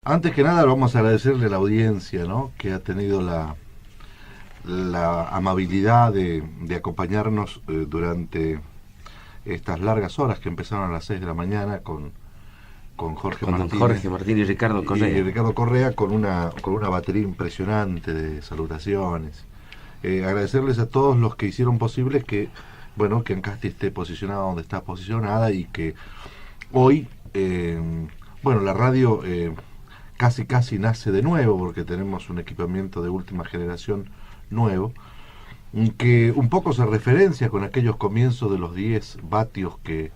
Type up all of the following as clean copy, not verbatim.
Antes que nada vamos a agradecerle a la audiencia, ¿no?, que ha tenido la amabilidad de acompañarnos durante estas largas horas que empezaron a las 6 de la mañana con Jorge Con don Martínez Jorge Martín y Ricardo y Correa. Ricardo Correa con una batería impresionante de salutaciones. Agradecerles a todos los que hicieron posible que Ancasti esté posicionada donde está posicionada y que hoy, la radio casi nace de nuevo porque tenemos un equipamiento de última generación nuevo, que un poco se referencia con aquellos comienzos de los 10 vatios que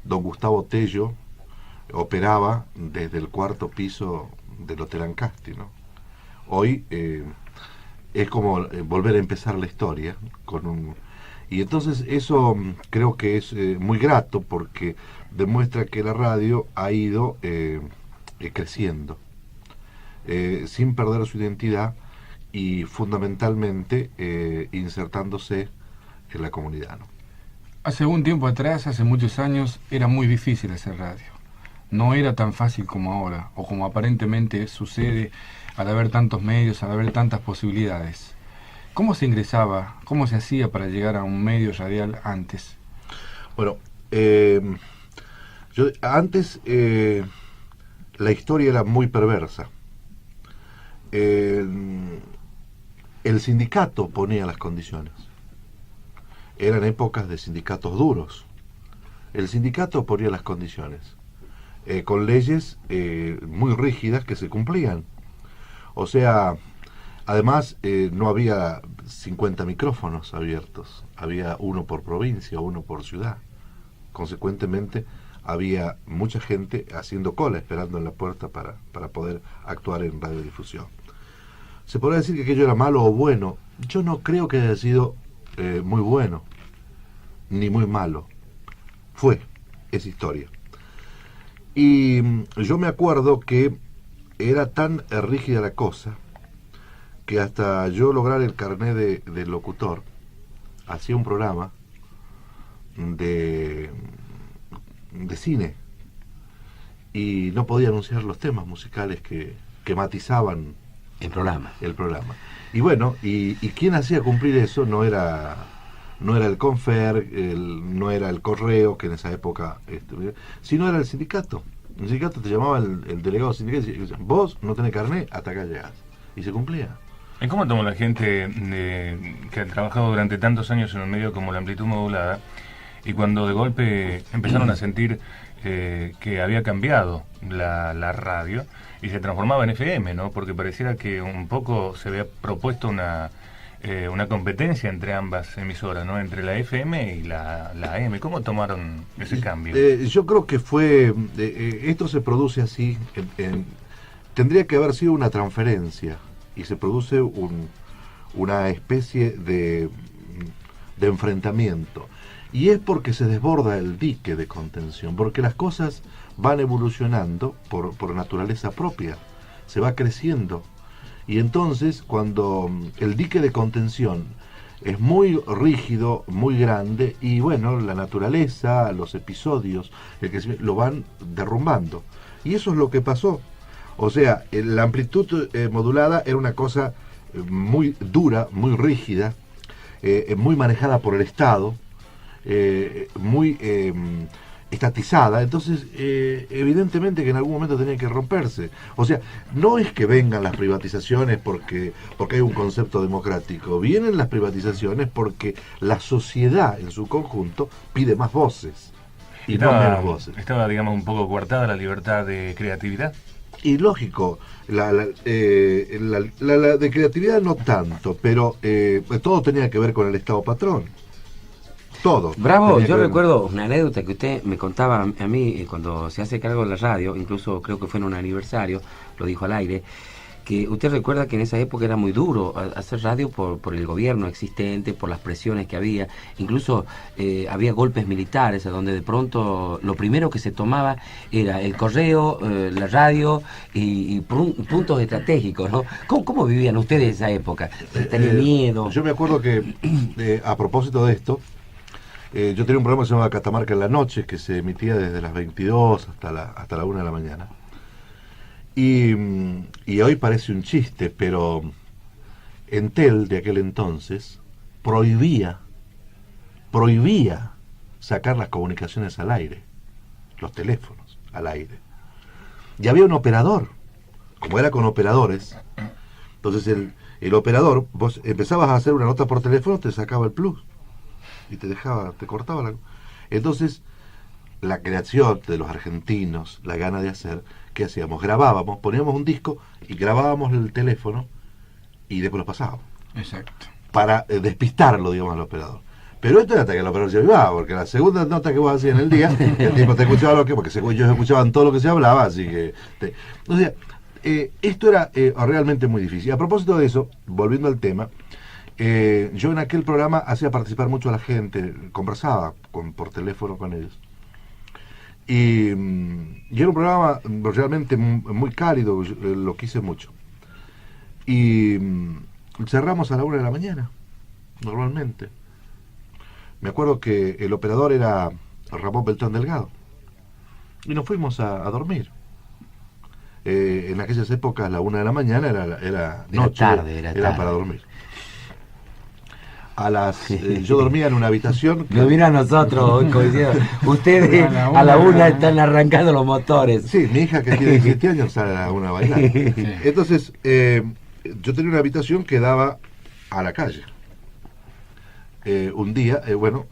don Gustavo Tello operaba desde el cuarto piso del Hotel Ancasti, ¿no? Hoy es como volver a empezar la historia con un y entonces eso creo que es muy grato porque demuestra que la radio ha ido creciendo sin perder su identidad y fundamentalmente insertándose en la comunidad, ¿no? Hace un tiempo atrás, hace muchos años, era muy difícil hacer radio. No era tan fácil como ahora, o como aparentemente sucede al haber tantos medios, al haber tantas posibilidades. ¿Cómo se ingresaba, cómo se hacía para llegar a un medio radial antes? Bueno, antes la historia era muy perversa. El, el sindicato ponía las condiciones. Eran épocas de sindicatos duros. El sindicato ponía las condiciones, con leyes muy rígidas que se cumplían. O sea, además no había 50 micrófonos abiertos, había uno por provincia, uno por ciudad. Consecuentemente, había mucha gente haciendo cola, esperando en la puerta para poder actuar en radiodifusión. Se podrá decir que aquello era malo o bueno. Yo no creo que haya sido muy bueno, ni muy malo. Es historia. Y yo me acuerdo que era tan rígida la cosa que hasta yo lograr el carnet de locutor, hacía un programa de, de cine y no podía anunciar los temas musicales que matizaban El programa. el programa. Y bueno, y quien hacía cumplir eso no era el Confer, no era el Correo, que en esa época, sino era el sindicato. El sindicato te llamaba el delegado sindical y decía, vos no tenés carnet, hasta acá llegás. Y se cumplía. ¿Y cómo tomó la gente que ha trabajado durante tantos años en un medio como la amplitud modulada y cuando de golpe empezaron a sentir que había cambiado la radio y se transformaba en FM, ¿no? Porque pareciera que un poco se había propuesto una competencia entre ambas emisoras, ¿no? Entre la FM y la AM. ¿Cómo tomaron ese cambio? Yo creo que esto se produce así, tendría que haber sido una transferencia y se produce una especie de enfrentamiento. Y es porque se desborda el dique de contención, porque las cosas van evolucionando por naturaleza propia, se va creciendo. Y entonces, cuando el dique de contención es muy rígido, muy grande, y bueno, la naturaleza, los episodios, lo van derrumbando. Y eso es lo que pasó. O sea, la amplitud modulada era una cosa muy dura, muy rígida, muy manejada por el Estado, muy estatizada. Entonces evidentemente que en algún momento tenía que romperse. O sea, no es que vengan las privatizaciones porque hay un concepto democrático, vienen las privatizaciones porque la sociedad en su conjunto pide más voces y no menos voces. Estaba, digamos, un poco coartada la libertad de creatividad. Y lógico, la de creatividad no tanto, pero todo tenía que ver con el Estado patrón. Todo. Bravo, yo recuerdo una anécdota que usted me contaba a mí cuando se hace cargo de la radio, incluso creo que fue en un aniversario, lo dijo al aire, que usted recuerda que en esa época era muy duro hacer radio por el gobierno existente, por las presiones que había, incluso había golpes militares, donde de pronto lo primero que se tomaba era el correo, la radio y puntos estratégicos, ¿no? ¿Cómo vivían ustedes esa época? ¿Tenían miedo? Yo me acuerdo que, a propósito de esto, yo tenía un programa que se llamaba Catamarca en la noche, que se emitía desde las 22 hasta la 1 de la mañana. Y hoy parece un chiste, pero Entel de aquel entonces prohibía sacar las comunicaciones al aire, los teléfonos al aire. Y había un operador, como era con operadores, entonces el operador, vos empezabas a hacer una nota por teléfono, te sacaba el plus y te cortaba la... Entonces, la creación de los argentinos, la gana de hacer, ¿qué hacíamos? Grabábamos, poníamos un disco y grabábamos el teléfono y después lo pasábamos. Exacto. Para despistarlo, digamos, al operador. Pero esto era hasta que el operador se avivaba, porque la segunda nota que vos hacías en el día, el tipo te escuchaba porque ellos escuchaban todo lo que se hablaba, así que... O sea, esto era realmente muy difícil. A propósito de eso, volviendo al tema, yo en aquel programa hacía participar mucho a la gente, conversaba por teléfono con ellos. Y era un programa realmente muy cálido, lo quise mucho. Y cerramos a la 1 de la mañana, normalmente. Me acuerdo que el operador era Ramón Beltrán Delgado. Y nos fuimos a dormir. En aquellas épocas, la 1 de la mañana era noche, era para dormir. Yo dormía en una habitación. Lo mira a nosotros, ustedes a la 1 están arrancando los motores. Sí, mi hija que tiene 17 años sale a la 1 a bailar. Entonces, yo tenía una habitación que daba a la calle. Un día,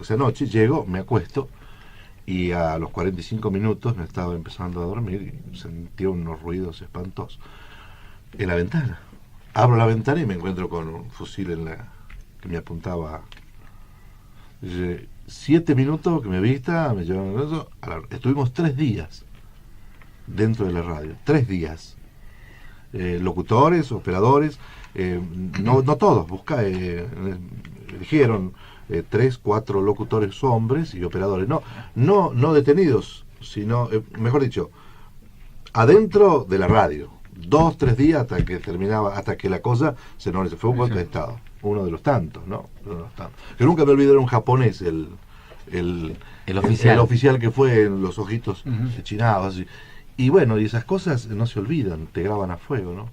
esa noche llego, me acuesto y a los 45 minutos me estaba empezando a dormir y sentía unos ruidos espantosos en la ventana. Abro la ventana y me encuentro con un fusil que me apuntaba. 7 minutos que me vista, me llevaron eso. Estuvimos 3 días dentro de la radio, 3 días. Locutores, operadores, no todos, eligieron 3, 4 locutores hombres y operadores, no detenidos, sino, mejor dicho, adentro de la radio, 2, 3 días hasta que terminaba, hasta que la cosa se normalizó. Fue un golpe de estado, uno de los tantos, ¿no? Que nunca me olvidé, era un japonés, el oficial que fue, en los ojitos chinados, así. Y bueno, y esas cosas no se olvidan, te graban a fuego, ¿no?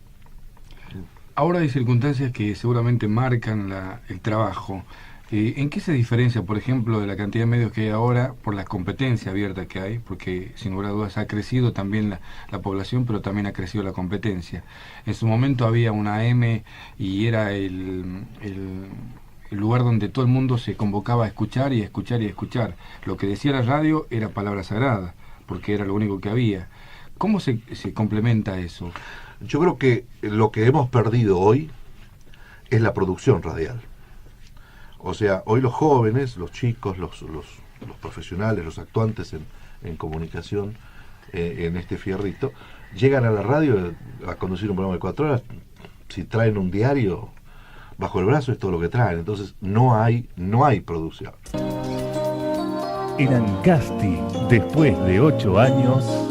Ahora hay circunstancias que seguramente marcan el trabajo. ¿En qué se diferencia, por ejemplo, de la cantidad de medios que hay ahora por la competencia abierta que hay? Porque, sin lugar a dudas, ha crecido también la población, pero también ha crecido la competencia. En su momento había una AM y era el lugar donde todo el mundo se convocaba a escuchar y a escuchar y a escuchar. Lo que decía la radio era palabra sagrada, porque era lo único que había. ¿Cómo se complementa eso? Yo creo que lo que hemos perdido hoy es la producción radial. O sea, hoy los jóvenes, los chicos, los profesionales, los actuantes en comunicación, en este fierrito, llegan a la radio a conducir un programa de 4 horas. Si traen un diario bajo el brazo, es todo lo que traen. Entonces no hay producción. En Ancasti, después de 8 años,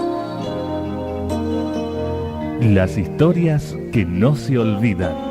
las historias que no se olvidan.